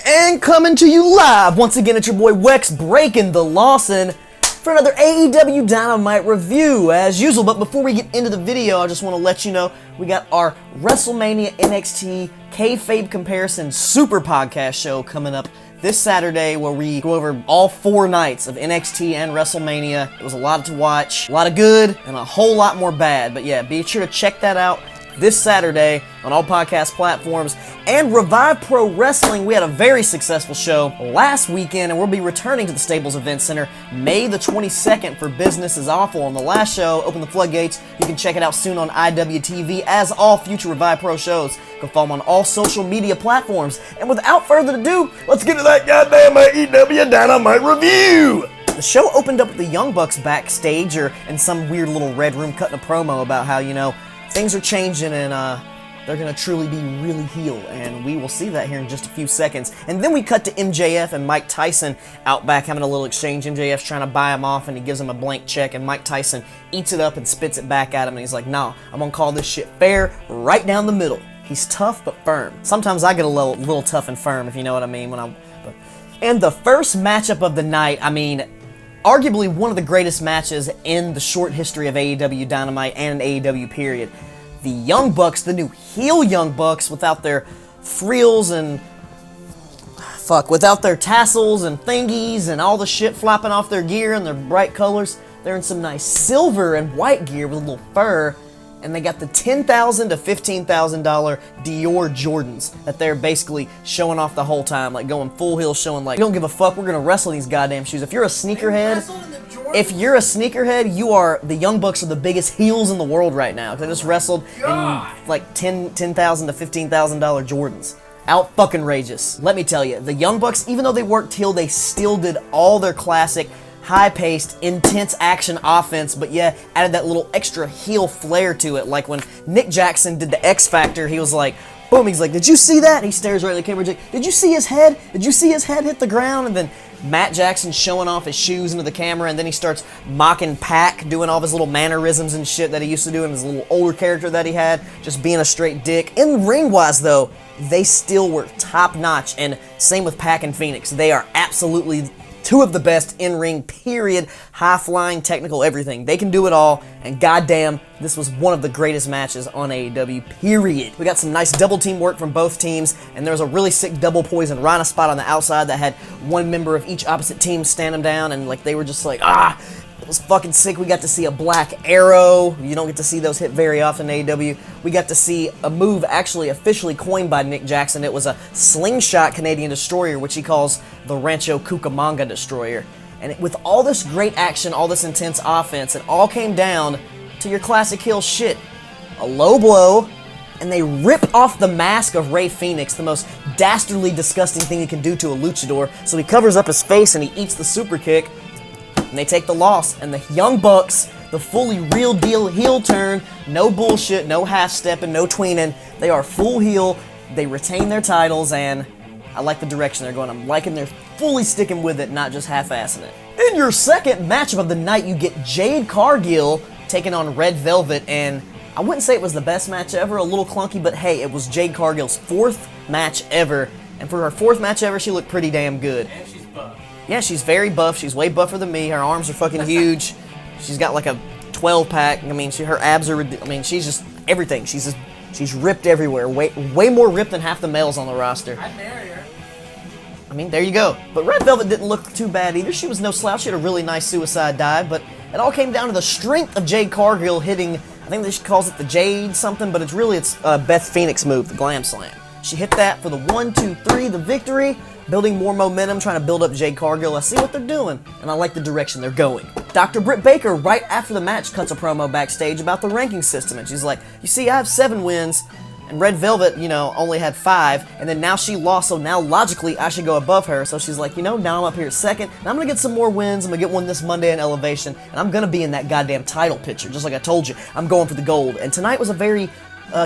And coming to you live, once again, it's your boy Wex breaking the Lawson for another AEW Dynamite review, as usual. But before we get into the video, I just want to let you know we got our WrestleMania NXT Kayfabe Comparison Super Podcast show coming up this Saturday, where we go over all 4 nights of NXT and WrestleMania. It was a lot to watch, a lot of good, and a whole lot more bad. But yeah, be sure to check that out this Saturday on all podcast platforms. And Revive Pro Wrestling, we had a very successful show last weekend, and we'll be returning to the Staples Event Center May the 22nd for Business is Awful. On the last show, Open the Floodgates. You can check it out soon on IWTV, as all future Revive Pro shows. Go follow them on all social media platforms. And without further ado, let's get to that goddamn AEW Dynamite review! The show opened up with the Young Bucks backstage, or in some weird little red room, cutting a promo about how, you know, things are changing and they're going to truly be really heel, and we will see that here in just a few seconds. And then we cut to MJF and Mike Tyson out back having a little exchange. MJF's trying to buy him off, and he gives him a blank check, and Mike Tyson eats it up and spits it back at him, and he's like, nah, I'm going to call this shit fair right down the middle. He's tough but firm. Sometimes I get a little tough and firm, if you know what I mean. And the first matchup of the night, I mean, arguably one of the greatest matches in the short history of AEW Dynamite and AEW period. The Young Bucks, the new heel Young Bucks, without their frills and without their tassels and thingies and all the shit flopping off their gear and their bright colors. They're in some nice silver and white gear with a little fur, and they got the $10,000 to $15,000 Dior Jordans that they're basically showing off the whole time, like going full heel, showing like, we don't give a fuck, we're gonna wrestle these goddamn shoes. If you're a sneakerhead, the Young Bucks are the biggest heels in the world right now. They just wrestled in like $10,000 to $15,000 Jordans. Out fucking rageous. Let me tell you, the Young Bucks, even though they worked heel, they still did all their classic high-paced, intense action offense, but yeah, added that little extra heel flair to it. Like when Nick Jackson did the X Factor, he was like, boom, he's like, did you see that? He stares right at the camera, he's like, did you see his head? Did you see his head hit the ground? And then Matt Jackson showing off his shoes into the camera, and then he starts mocking Pac, doing all of his little mannerisms and shit that he used to do in his little older character that he had, just being a straight dick. In ring-wise, though, they still were top-notch, and same with Pac and Phoenix. They are absolutely 2 of the best in-ring, period. High-flying, technical, everything. They can do it all, and goddamn, this was one of the greatest matches on AEW, period. We got some nice double team work from both teams, and there was a really sick double poison Rhino spot on the outside that had one member of each opposite team stand them down, and like they were just like, it was fucking sick. We got to see a black arrow. You don't get to see those hit very often in AEW. We got to see a move actually officially coined by Nick Jackson. It was a slingshot Canadian destroyer, which he calls the Rancho Cucamonga destroyer. And with all this great action, all this intense offense, it all came down to your classic heel shit. A low blow, and they rip off the mask of Rey Fenix, the most dastardly, disgusting thing you can do to a luchador. So he covers up his face and he eats the super kick. And they take the loss, and the Young Bucks, the fully real deal heel turn, no bullshit, no half-stepping, no tweening, they are full heel, they retain their titles, and I like the direction they're going. I'm liking they're fully sticking with it, not just half-assing it. In your second matchup of the night, you get Jade Cargill taking on Red Velvet, and I wouldn't say it was the best match ever, a little clunky, but hey, it was Jade Cargill's 4th match ever, and for her 4th match ever, she looked pretty damn good. And she's buff. Yeah, she's very buff. She's way buffer than me. Her arms are fucking huge. She's got like a 12-pack. I mean, her abs are. I mean, she's just everything. She's ripped everywhere. Way more ripped than half the males on the roster. I'd marry her. I mean, there you go. But Red Velvet didn't look too bad either. She was no slouch. She had a really nice suicide dive. But it all came down to the strength of Jade Cargill hitting. I think she calls it the Jade something, but it's Beth Phoenix move, the Glam Slam. She hit that for the 1, 2, 3, the victory. Building more momentum, trying to build up Jade Cargill. I see what they're doing, and I like the direction they're going. Dr. Britt Baker, right after the match, cuts a promo backstage about the ranking system, and she's like, you see, I have 7 wins, and Red Velvet, you know, only had 5, and then now she lost, so now logically I should go above her. So she's like, you know, now I'm up here at 2nd, and I'm gonna get some more wins. I'm gonna get one this Monday in Elevation, and I'm gonna be in that goddamn title picture, just like I told you. I'm going for the gold, and tonight was a very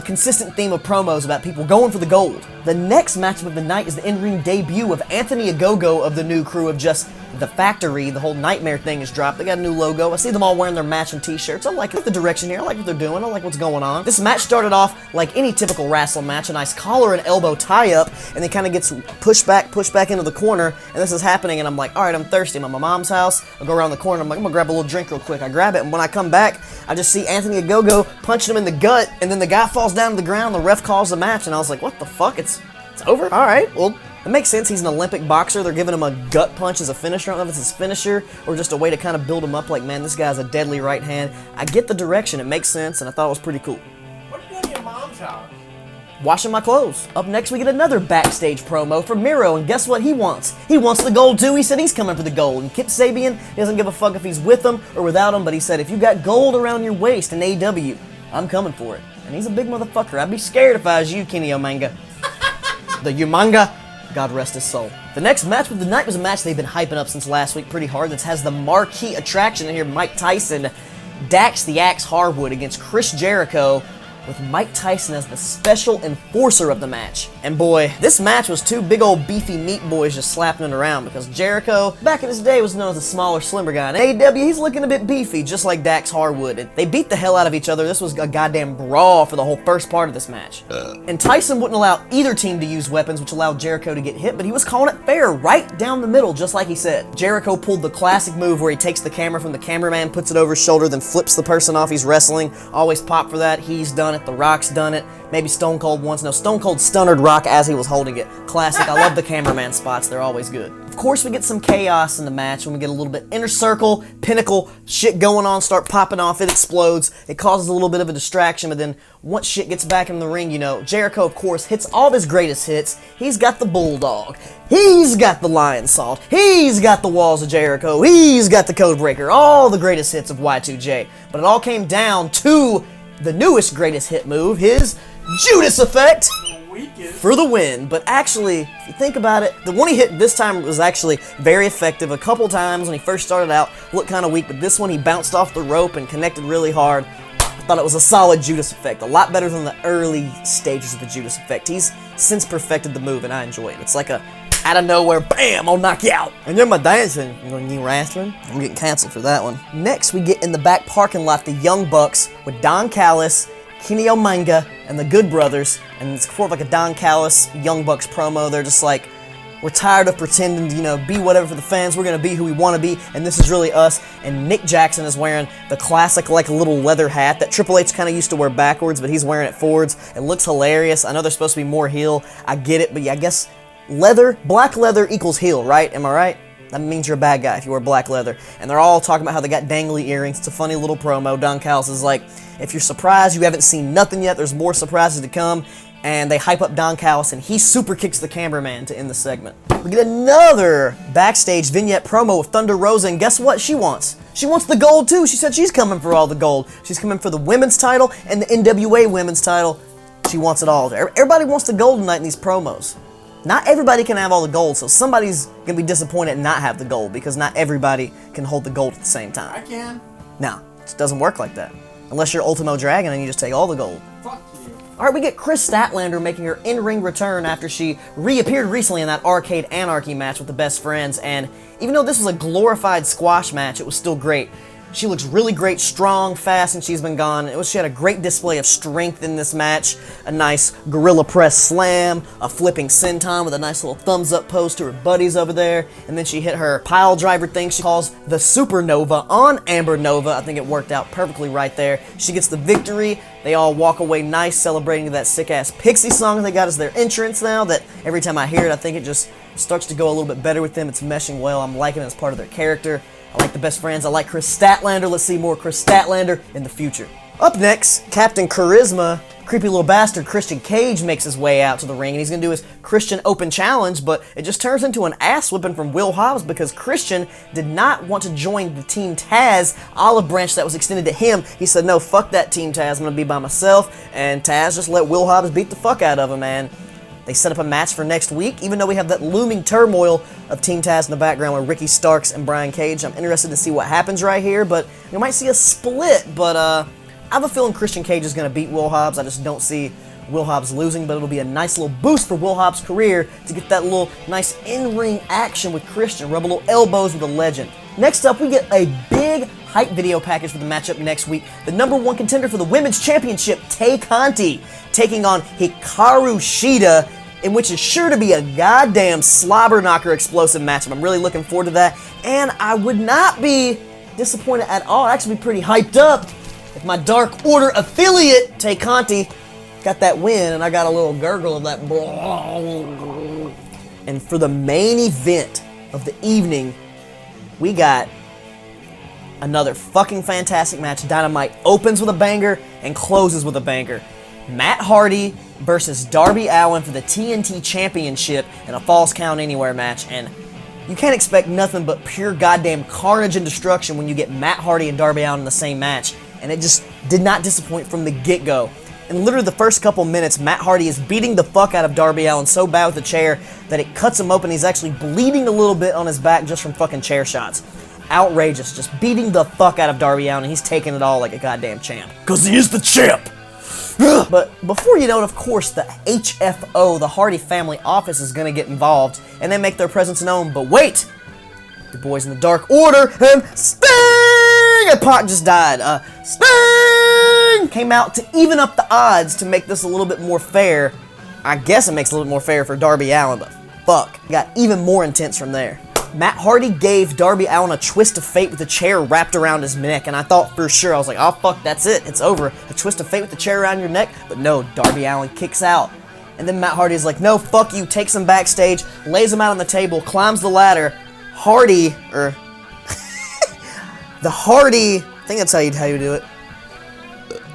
consistent theme of promos about people going for the gold. The next matchup of the night is the in-ring debut of Anthony Ogogo of the new crew of just The factory, the whole Nightmare thing is dropped. They got a new logo. I see them all wearing their matching t-shirts. I like the direction here. I like what they're doing. I like what's going on. This match started off like any typical wrestling match, a nice collar and elbow tie-up, and then kind of gets pushed back into the corner, and this is happening, and I'm like, all right, I'm thirsty. I'm at my mom's house. I go around the corner. I'm like, I'm gonna grab a little drink real quick. I grab it, and when I come back, I just see Anthony Ogogo punching him in the gut, and then the guy falls down to the ground. The ref calls the match, and I was like, what the fuck? It's over? All right, well, it makes sense. He's an Olympic boxer. They're giving him a gut punch as a finisher. I don't know if it's his finisher or just a way to kind of build him up like, man, this guy's a deadly right hand. I get the direction. It makes sense, and I thought it was pretty cool. What are you doing in your mom's house? Washing my clothes. Up next, we get another backstage promo from Miro, and guess what he wants? He wants the gold, too. He said he's coming for the gold. And Kip Sabian doesn't give a fuck if he's with them or without him, but he said, if you got gold around your waist in AEW, I'm coming for it. And he's a big motherfucker. I'd be scared if I was you, Kenny Omega. The Umanga. God rest his soul. The next match of the night was a match they've been hyping up since last week pretty hard. This has the marquee attraction in here, Mike Tyson, Dax the Axe Harwood against Chris Jericho, with Mike Tyson as the special enforcer of the match. And boy, this match was two big old beefy meat boys just slapping it around, because Jericho, back in his day, was known as a smaller, slimmer guy. In AEW, he's looking a bit beefy, just like Dax Harwood. And they beat the hell out of each other. This was a goddamn brawl for the whole first part of this match. And Tyson wouldn't allow either team to use weapons, which allowed Jericho to get hit, but he was calling it fair, right down the middle, just like he said. Jericho pulled the classic move where he takes the camera from the cameraman, puts it over his shoulder, then flips the person off he's wrestling. Always pop for that. He's done it. The Rock's done it. Maybe Stone Cold once. No, Stone Cold stunnered Rock as he was holding it. Classic. I love the cameraman spots. They're always good. Of course, we get some chaos in the match when we get a little bit inner circle, pinnacle, shit going on, start popping off, it explodes. It causes a little bit of a distraction, but then once shit gets back in the ring, you know, Jericho, of course, hits all of his greatest hits. He's got the Bulldog. He's got the Lion Salt. He's got the Walls of Jericho. He's got the Codebreaker. All the greatest hits of Y2J. But it all came down to the newest greatest hit move, his Judas Effect for the win. But actually, if you think about it, the one he hit this time was actually very effective. A couple times when he first started out, looked kind of weak, but this one he bounced off the rope and connected really hard. I thought it was a solid Judas Effect, a lot better than the early stages of the Judas Effect. He's since perfected the move, and I enjoy it. It's like a out of nowhere, bam, I'll knock you out. And you're my dancing. You're gonna need wrestling? I'm getting canceled for that one. Next, we get in the back parking lot the Young Bucks with Don Callis, Kenny Omega, and the Good Brothers. And it's sort of like a Don Callis, Young Bucks promo. They're just like, we're tired of pretending to, you know, be whatever for the fans. We're gonna be who we want to be, and this is really us. And Nick Jackson is wearing the classic, like, little leather hat that Triple H kind of used to wear backwards, but he's wearing it forwards. It looks hilarious. I know they're supposed to be more heel. I get it, but yeah, I guess leather, black leather equals heel, right? Am I right? That means you're a bad guy if you wear black leather. And they're all talking about how they got dangly earrings. It's a funny little promo. Don Callis is like, if you're surprised you haven't seen nothing yet, there's more surprises to come. And they hype up Don Callis, and he super kicks the cameraman to end the segment. We get another backstage vignette promo with Thunder Rosa, and guess what she wants? She wants the gold too. She said she's coming for all the gold. She's coming for the women's title and the NWA women's title. She wants it all. Everybody wants the gold tonight in these promos. Not everybody can have all the gold, so somebody's going to be disappointed and not have the gold, because not everybody can hold the gold at the same time. I can. No, it doesn't work like that. Unless you're Ultimo Dragon and you just take all the gold. Fuck you. Alright, we get Chris Statlander making her in-ring return after she reappeared recently in that Arcade Anarchy match with the Best Friends, and even though this was a glorified squash match, it was still great. She looks really great, strong, fast, and she's been gone. She had a great display of strength in this match. A nice gorilla press slam, a flipping senton with a nice little thumbs up pose to her buddies over there. And then she hit her pile driver thing she calls the Supernova on Amber Nova. I think it worked out perfectly right there. She gets the victory. They all walk away nice, celebrating that sick-ass Pixie song they got as their entrance now, that every time I hear it, I think it just starts to go a little bit better with them. It's meshing well. I'm liking it as part of their character. I like the Best Friends. I like Chris Statlander. Let's see more Chris Statlander in the future. Up next, Captain Charisma, creepy little bastard Christian Cage makes his way out to the ring, and he's going to do his Christian Open Challenge, but it just turns into an ass whipping from Will Hobbs because Christian did not want to join the Team Taz olive branch that was extended to him. He said, no, fuck that Team Taz. I'm going to be by myself, and Taz just let Will Hobbs beat the fuck out of him, man. They set up a match for next week, even though we have that looming turmoil of Team Taz in the background with Ricky Starks and Brian Cage. I'm interested to see what happens right here, but you might see a split, but I have a feeling Christian Cage is going to beat Will Hobbs. I just don't see Will Hobbs losing, but it'll be a nice little boost for Will Hobbs' career to get that little nice in-ring action with Christian, rub a little elbows with a legend. Next up, we get a big hype video package for the matchup next week. The #1 contender for the Women's Championship, Tay Conti, taking on Hikaru Shida, in which is sure to be a goddamn slobber knocker explosive matchup. I'm really looking forward to that, and I would not be disappointed at all. I'd actually be pretty hyped up if my Dark Order affiliate, Tay Conti, got that win, and I got a little gurgle of that. And for the main event of the evening, we got another fucking fantastic match. Dynamite opens with a banger and closes with a banger. Matt Hardy versus Darby Allin for the TNT Championship in a Falls Count Anywhere match, and you can't expect nothing but pure goddamn carnage and destruction when you get Matt Hardy and Darby Allin in the same match, and it just did not disappoint from the get-go. In literally the first couple minutes, Matt Hardy is beating the fuck out of Darby Allin so bad with the chair that it cuts him open. He's actually bleeding a little bit on his back just from fucking chair shots. Outrageous, just beating the fuck out of Darby Allin, and he's taking it all like a goddamn champ. 'Cause he is the champ! But before you know it, of course, the HFO, the Hardy family office, is gonna get involved, and they make their presence known. But wait! The boys in the Dark Order and Sting! And Pac just died. Sting came out to even up the odds to make this a little bit more fair. I guess it makes it a little bit more fair for Darby Allin, but fuck. It got even more intense from there. Matt Hardy gave Darby Allin a twist of fate with a chair wrapped around his neck, and I thought for sure, I was like, oh fuck, that's it, it's over. A twist of fate with the chair around your neck, but no, Darby Allin kicks out. And then Matt Hardy is like, no, fuck you, takes him backstage, lays him out on the table, climbs the ladder. Hardy, the Hardy, I think that's how you do it.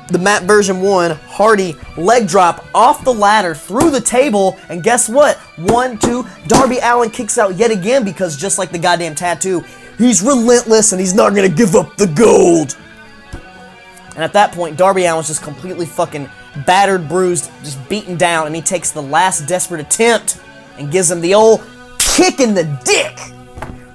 The Matt version 1, Hardy leg drop off the ladder through the table, and guess what? 1, 2, Darby Allin kicks out yet again because just like the goddamn tattoo, he's relentless and he's not gonna give up the gold. And at that point, Darby Allin's just completely fucking battered, bruised, just beaten down, and he takes the last desperate attempt and gives him the old kick in the dick.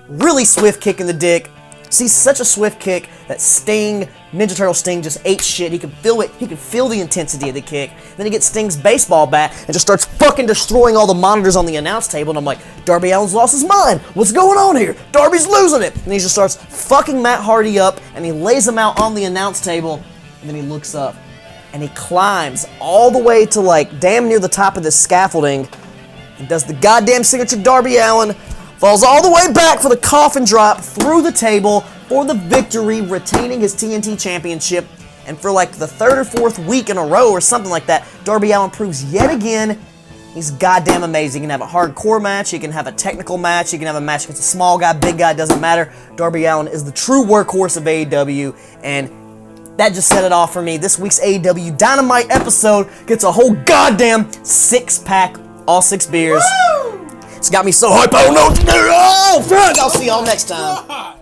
Really swift kick in the dick. See, such a swift kick that Sting, Ninja Turtle Sting, just ate shit. He could feel it. He could feel the intensity of the kick. Then he gets Sting's baseball bat and just starts fucking destroying all the monitors on the announce table. And I'm like, Darby Allin's lost his mind. What's going on here? Darby's losing it. And he just starts fucking Matt Hardy up, and he lays him out on the announce table. And then he looks up, and he climbs all the way to like damn near the top of this scaffolding, and does the goddamn signature Darby Allin. Falls all the way back for the coffin drop through the table for the victory, retaining his TNT Championship. And for like the 3rd or 4th week in a row or something like that, Darby Allin proves yet again he's goddamn amazing. He can have a hardcore match, he can have a technical match, he can have a match against a small guy, big guy, doesn't matter. Darby Allin is the true workhorse of AEW, and that just set it off for me. This week's AEW Dynamite episode gets a whole goddamn 6-pack, all 6 beers. Woo! It's got me so hype, I don't know what to do. Oh, fuck! I'll see y'all next time.